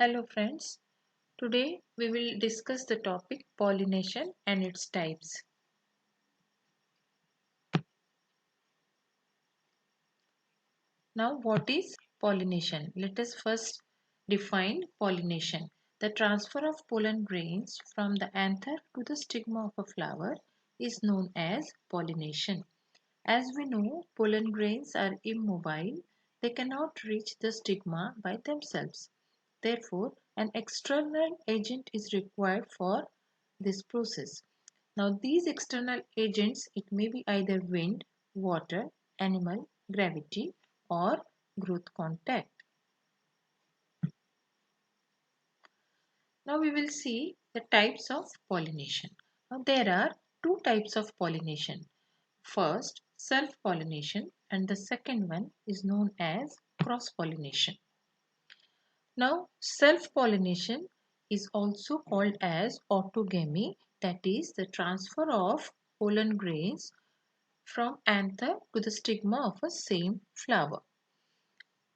Hello friends, today we will discuss the topic pollination and its types. Now what is pollination? Let us first define pollination. The transfer of pollen grains from the anther to the stigma of a flower is known as pollination. As we know, pollen grains are immobile. They cannot reach the stigma by themselves. Therefore, an external agent is required for this process. Now, these external agents, it may be either wind, water, animal, gravity, or growth contact. Now, we will see the types of pollination. Now, there are two types of pollination. First, self-pollination, and the second one is known as cross-pollination. Now, self-pollination is also called as autogamy, that is the transfer of pollen grains from anther to the stigma of a same flower.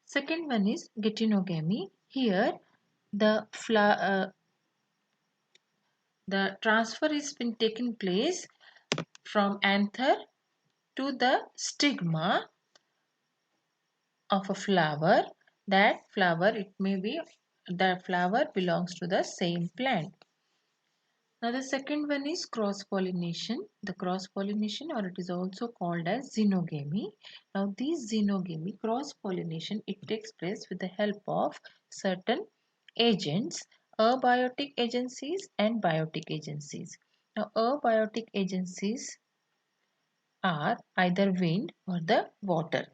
Second one is geitonogamy. Here, the the transfer is been taken place from anther to the stigma of a flower. That flower, it may be the flower belongs to the same plant. Now the second one is cross pollination. The cross pollination, or it is also called as xenogamy. Now this xenogamy, cross pollination, it takes place with the help of certain agents, abiotic agencies and biotic agencies. Now abiotic agencies are either wind or the water.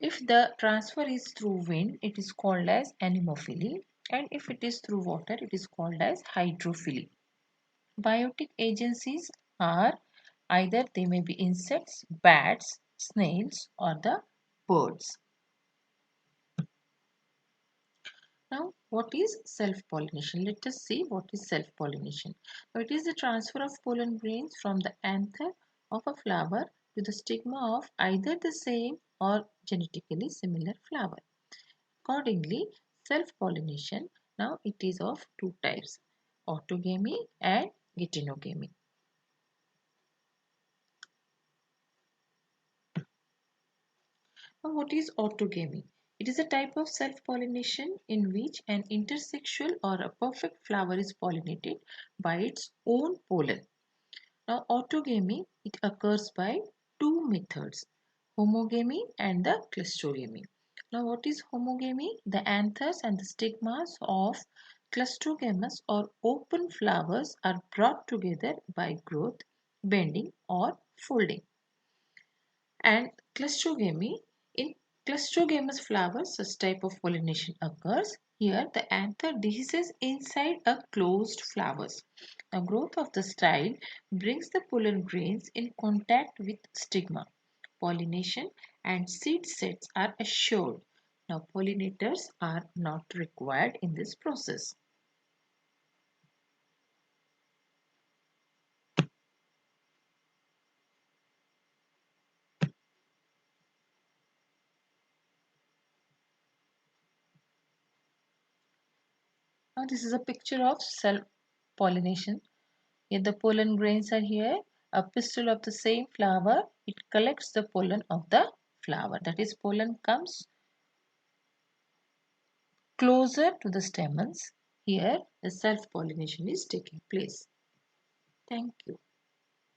If the transfer is through wind, it is called as anemophily, and if it is through water, it is called as hydrophily. Biotic agencies are either they may be insects, bats, snails, or the birds. Now, what is self-pollination? Let us see what is self-pollination. It is the transfer of pollen grains from the anther of a flower to the stigma of either the same or genetically similar flower. Accordingly, self-pollination, now it is of two types, autogamy and geitonogamy. Now, what is autogamy? It is a type of self-pollination in which an intersexual or a perfect flower is pollinated by its own pollen. Now, autogamy, it occurs by two methods, homogamy and the clusterogamy. Now, what is homogamy? The anthers and the stigmas of clusterogamous or open flowers are brought together by growth, bending or folding. And clusterogamy, in clusterogamous flowers, such type of pollination occurs. Here, the anther dehisces inside a closed flowers. The growth of the style brings the pollen grains in contact with stigma. Pollination and seed sets are assured. Now, pollinators are not required in this process. Now, this is a picture of self-pollination. If the pollen grains are here, a pistil of the same flower, it collects the pollen of the flower. That is, pollen comes closer to the stamens. Here, the self-pollination is taking place. Thank you.